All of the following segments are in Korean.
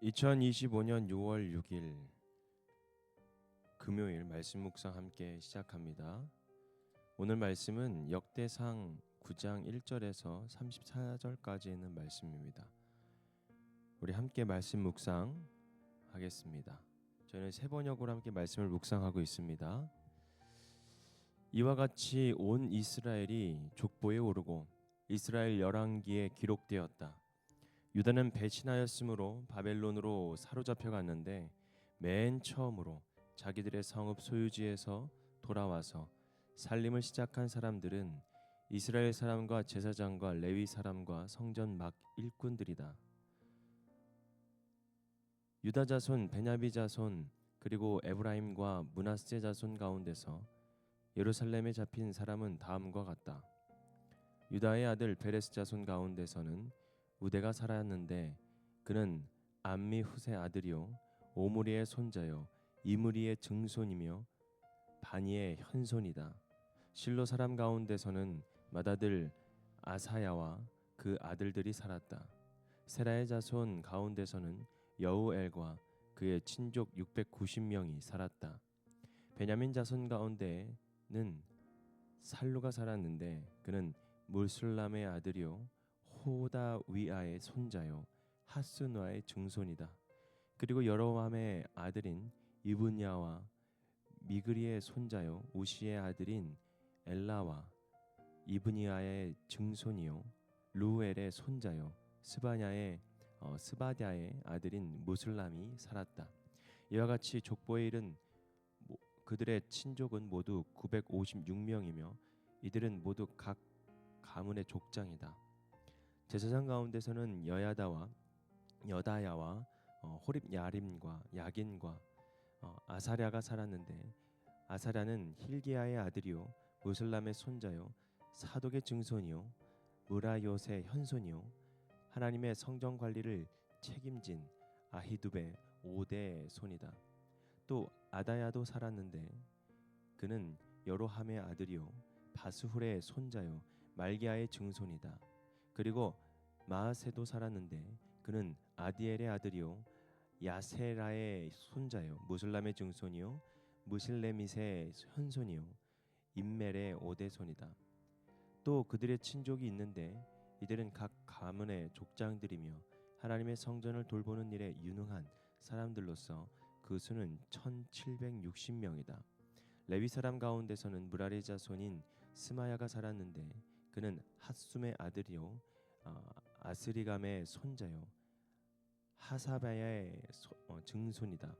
2025년 6월 6일 금요일 말씀 묵상 함께 시작합니다. 오늘 말씀은 역대상 9장 1절에서 34절까지 있는 말씀입니다. 우리 함께 말씀 묵상 하겠습니다. 저는 세 번역으로 함께 말씀을 묵상하고 있습니다. 이와 같이 온 이스라엘이 족보에 오르고 이스라엘 열왕기에 기록되었다. 유다는 배신하였으므로 바벨론으로 사로잡혀 갔는데 맨 처음으로 자기들의 성읍 소유지에서 돌아와서 살림을 시작한 사람들은 이스라엘 사람과 제사장과 레위 사람과 성전 막 일꾼들이다. 유다 자손, 베냐비 자손, 그리고 에브라임과 므낫세 자손 가운데서 예루살렘에 잡힌 사람은 다음과 같다. 유다의 아들 베레스 자손 가운데서는 우데가 살았는데 그는 암미 후세 아들이요 오므리의 손자요 이므리의 증손이며 바니의 현손이다. 실로 사람 가운데서는 맏아들 아사야와 그 아들들이 살았다. 세라의 자손 가운데서는 여우엘과 그의 친족 690명이 살았다. 베냐민 자손 가운데는 살루가 살았는데 그는 물술람의 아들이요 호다위아의 손자요 하스누아의 증손이다. 그리고 여로함의 아들인 이브냐와 미그리의 손자요 우시의 아들인 엘라와 이브니아의 증손이요 루엘의 손자요 스바랴의 아들인 무슬람이 살았다. 이와 같이 족보에 이른 그들의 친족은 모두 956명이며 이들은 모두 각 가문의 족장이다. 제사장 가운데서는 여다야와 호립 야림과 야긴과 아사랴가 살았는데 아사랴는 힐기야의 아들이요 무슬람의 손자요 사독의 증손이요 무라요의 현손이요 하나님의 성전 관리를 책임진 아히두베 5대의 손이다. 또 아다야도 살았는데 그는 여로함의 아들이요 바스훌의 손자요 말기야의 증손이다. 그리고 마아세도 살았는데 그는 아디엘의 아들이요 야세라의 손자요 무슬람의 증손이요 무실레밋의 현손이요 임멜의 5대손이다. 또 그들의 친족이 있는데 이들은 각 가문의 족장들이며 하나님의 성전을 돌보는 일에 유능한 사람들로서 그 수는 1760명이다. 레위 사람 가운데서는 무라리 자손인 스마야가 살았는데 그는 핫숨의 아들이요 아스리감의 손자요 하사바야의 증손이다.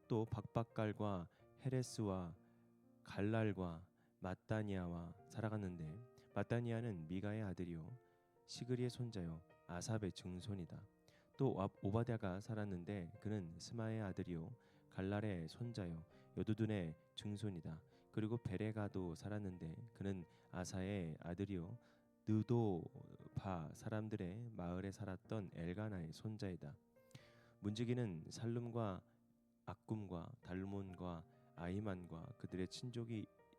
또 박박갈과 헤레스와 갈랄과 마따니아와 살아갔는데 마따니아는 미가의 아들이요 시그리의 손자요 아삽의 증손이다. 또 오바댜가 살았는데 그는 스마의 아들이요 갈랄의 손자요 여두둔의 증손이다. 그리고 베레가도 살았는데 그는 아사의 아들이요 느도바 사람들의 마을에 살았던 엘가나의 손자이다. 문지기는 살룸과 악굼과 달몬과 아히만과 그들의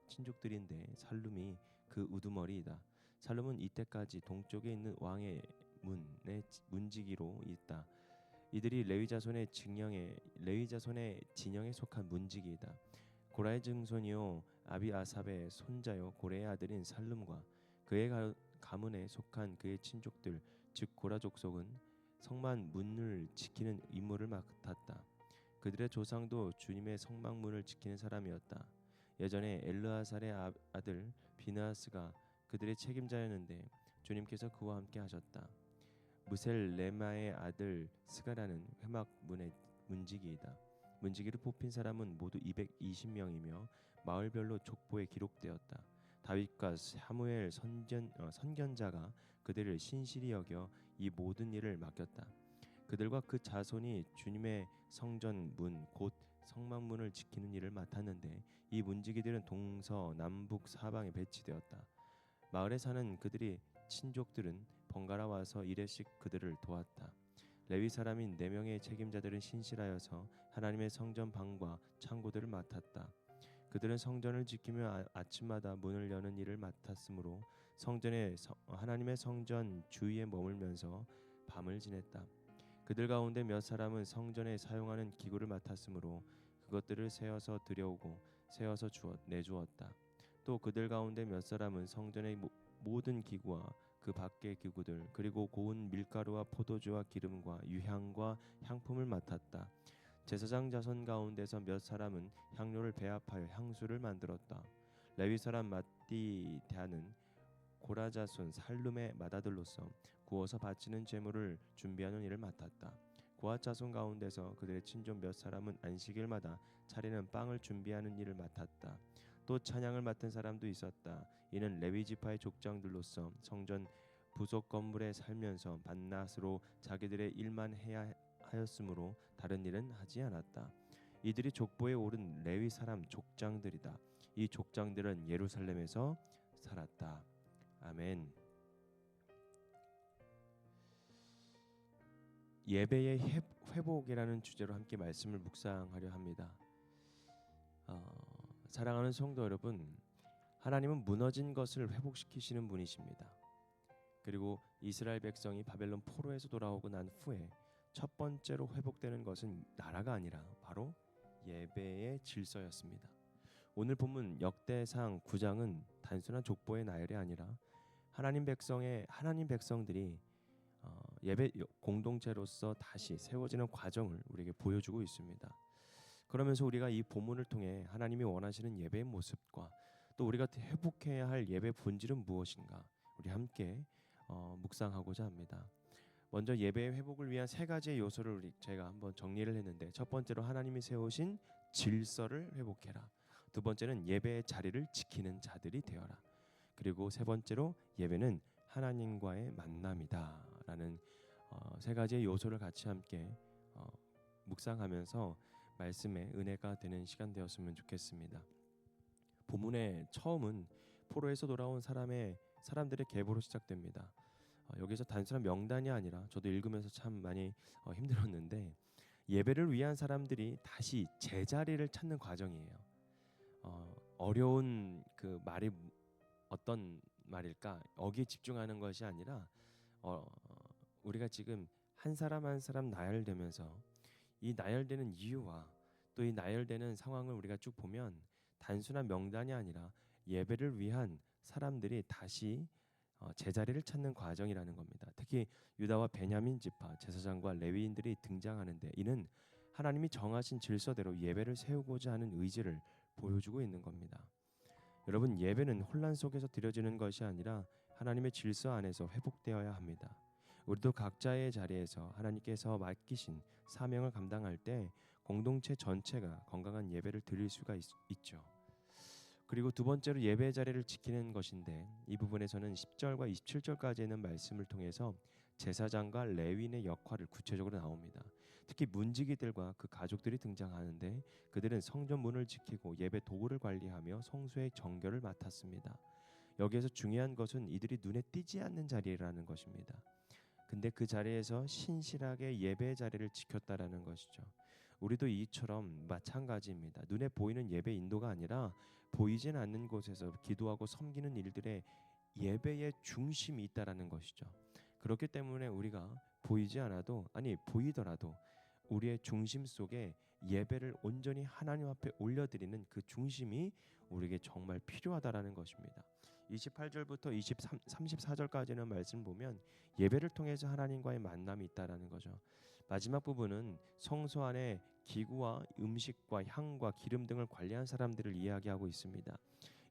친족들인데 살룸이 그 우두머리이다. 살룸은 이때까지 동쪽에 있는 왕의 문의 문지기로 있다. 이들이 레위 자손의 진영에 속한 문지기이다. 고라의 증손이요 아비아삽의 손자요 고레의 아들인 살룸과 그의 가문에 속한 그의 친족들 즉 고라 족속은 성만 문을 지키는 임무를 맡았다. 그들의 조상도 주님의 성막문을 지키는 사람이었다. 예전에 엘르아살의 아들 비느하스가 그들의 책임자였는데 주님께서 그와 함께 하셨다. 무셀레마의 아들 스가라는 회막문의 문지기이다. 문지기를 뽑힌 사람은 모두 220명이며 마을별로 족보에 기록되었다. 다윗과 사무엘 선견자가 그들을 신실히 여겨 이 모든 일을 맡겼다. 그들과 그 자손이 주님의 성전 문 곧 성막문을 지키는 일을 맡았는데 이 문지기들은 동서남북 사방에 배치되었다. 마을에 사는 그들이 친족들은 번갈아 와서 일회씩 그들을 도왔다. 레위 사람인 4명의 책임자들은 신실하여서 하나님의 성전 방과 창고들을 맡았다. 그들은 성전을 지키며 아침마다 문을 여는 일을 맡았으므로 하나님의 성전 주위에 머물면서 밤을 지냈다. 그들 가운데 몇 사람은 성전에 사용하는 기구를 맡았으므로 그것들을 세어서 들여오고 세어서 내주었다. 또 그들 가운데 몇 사람은 성전의 모든 기구와 그 밖의 기구들 그리고 고운 밀가루와 포도주와 기름과 유향과 향품을 맡았다. 제사장 자손 가운데서 몇 사람은 향료를 배합하여 향수를 만들었다. 레위 사람 마띠다는 고라 자손 살룸의 맏아들로서 구워서 바치는 제물을 준비하는 일을 맡았다. 고핫 자손 가운데서 그들의 친족 몇 사람은 안식일마다 차리는 빵을 준비하는 일을 맡았다. 또 찬양을 맡은 사람도 있었다. 이는 레위 지파의 족장들로서 성전 부속 건물에 살면서 밤낮으로 자기들의 일만 해야 하였으므로 다른 일은 하지 않았다. 이들이 족보에 오른 레위 사람 족장들이다. 이 족장들은 예루살렘에서 살았다. 아멘. 예배의 회복이라는 주제로 함께 말씀을 묵상하려 합니다. 사랑하는 성도 여러분, 하나님은 무너진 것을 회복시키시는 분이십니다. 그리고 이스라엘 백성이 바벨론 포로에서 돌아오고 난 후에 첫 번째로 회복되는 것은 나라가 아니라 바로 예배의 질서였습니다. 오늘 본문 역대상 9장은 단순한 족보의 나열이 아니라 하나님 백성들이 예배 공동체로서 다시 세워지는 과정을 우리에게 보여주고 있습니다. 그러면서 우리가 이 본문을 통해 하나님이 원하시는 예배의 모습과 또 우리가 회복해야 할 예배 본질은 무엇인가 우리 함께 묵상하고자 합니다. 먼저 예배의 회복을 위한 세 가지의 요소를 제가 한번 정리를 했는데, 첫 번째로 하나님이 세우신 질서를 회복해라. 두 번째는 예배의 자리를 지키는 자들이 되어라. 그리고 세 번째로 예배는 하나님과의 만남이다라는 세 가지의 요소를 같이 함께 묵상하면서 말씀의 은혜가 되는 시간 되었으면 좋겠습니다. 본문의 처음은 포로에서 돌아온 사람들의 계보로 시작됩니다. 여기서 단순한 명단이 아니라 저도 읽으면서 참 많이 힘들었는데, 예배를 위한 사람들이 다시 제자리를 찾는 과정이에요. 어려운 그 말이 어떤 말일까? 어기에 집중하는 것이 아니라 우리가 지금 한 사람 한 사람 나열되면서 이 나열되는 이유와 또 이 나열되는 상황을 우리가 쭉 보면 단순한 명단이 아니라 예배를 위한 사람들이 다시 제자리를 찾는 과정이라는 겁니다. 특히 유다와 베냐민 지파 제사장과 레위인들이 등장하는데, 이는 하나님이 정하신 질서대로 예배를 세우고자 하는 의지를 보여주고 있는 겁니다. 여러분, 예배는 혼란 속에서 드려지는 것이 아니라 하나님의 질서 안에서 회복되어야 합니다. 우리도 각자의 자리에서 하나님께서 맡기신 사명을 감당할 때 공동체 전체가 건강한 예배를 드릴 수가 있죠. 그리고 두 번째로 예배의 자리를 지키는 것인데, 이 부분에서는 10절과 27절까지 있는 말씀을 통해서 제사장과 레위인의 역할을 구체적으로 나옵니다. 특히 문지기들과 그 가족들이 등장하는데, 그들은 성전 문을 지키고 예배 도구를 관리하며 성소의 정결을 맡았습니다. 여기에서 중요한 것은 이들이 눈에 띄지 않는 자리라는 것입니다. 근데 그 자리에서 신실하게 예배의 자리를 지켰다라는 것이죠. 우리도 이처럼 마찬가지입니다. 눈에 보이는 예배 인도가 아니라 보이진 않는 곳에서 기도하고 섬기는 일들의 예배의 중심이 있다라는 것이죠. 그렇기 때문에 우리가 보이지 않아도, 아니 보이더라도 우리의 중심 속에 예배를 온전히 하나님 앞에 올려드리는 그 중심이 우리에게 정말 필요하다라는 것입니다. 28절부터 34절까지는 말씀 보면 예배를 통해서 하나님과의 만남이 있다라는 거죠. 마지막 부분은 성소 안에 기구와 음식과 향과 기름 등을 관리한 사람들을 이야기하고 있습니다.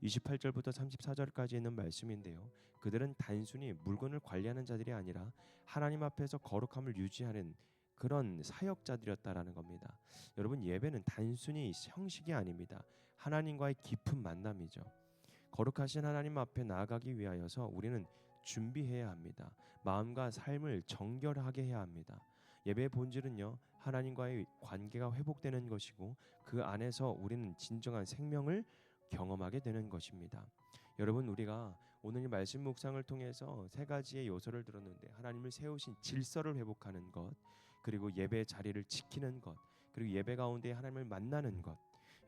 28절부터 34절까지 있는 말씀인데요, 그들은 단순히 물건을 관리하는 자들이 아니라 하나님 앞에서 거룩함을 유지하는 그런 사역자들이었다라는 겁니다. 여러분, 예배는 단순히 형식이 아닙니다. 하나님과의 깊은 만남이죠. 거룩하신 하나님 앞에 나아가기 위하여서 우리는 준비해야 합니다. 마음과 삶을 정결하게 해야 합니다. 예배의 본질은요, 하나님과의 관계가 회복되는 것이고 그 안에서 우리는 진정한 생명을 경험하게 되는 것입니다. 여러분, 우리가 오늘 이 말씀 묵상을 통해서 세 가지의 요소를 들었는데, 하나님을 세우신 질서를 회복하는 것, 그리고 예배의 자리를 지키는 것, 그리고 예배 가운데 하나님을 만나는 것.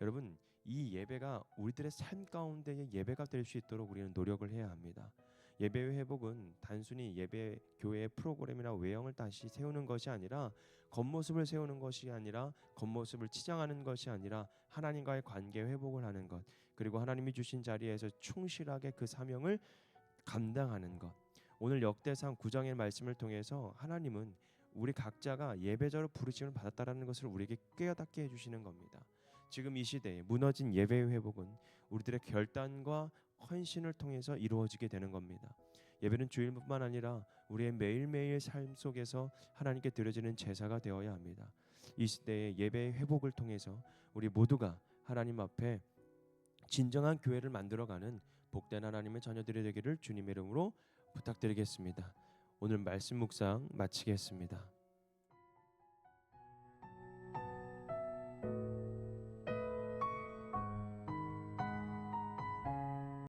여러분, 이 예배가 우리들의 삶 가운데의 예배가 될 수 있도록 우리는 노력을 해야 합니다. 예배의 회복은 단순히 예배 교회의 프로그램이나 외형을 다시 세우는 것이 아니라 겉모습을 세우는 것이 아니라 겉모습을 치장하는 것이 아니라 하나님과의 관계 회복을 하는 것, 그리고 하나님이 주신 자리에서 충실하게 그 사명을 감당하는 것. 오늘 역대상 9장의 말씀을 통해서 하나님은 우리 각자가 예배자로 부르심을 받았다라는 것을 우리에게 깨닫게 해주시는 겁니다. 지금 이 시대에 무너진 예배의 회복은 우리들의 결단과 헌신을 통해서 이루어지게 되는 겁니다. 예배는 주일뿐만 아니라 우리의 매일매일 삶 속에서 하나님께 드려지는 제사가 되어야 합니다. 이 시대의 예배의 회복을 통해서 우리 모두가 하나님 앞에 진정한 교회를 만들어가는 복된 하나님의 자녀들이 되기를 주님의 이름으로 부탁드리겠습니다. 오늘 말씀 묵상 마치겠습니다.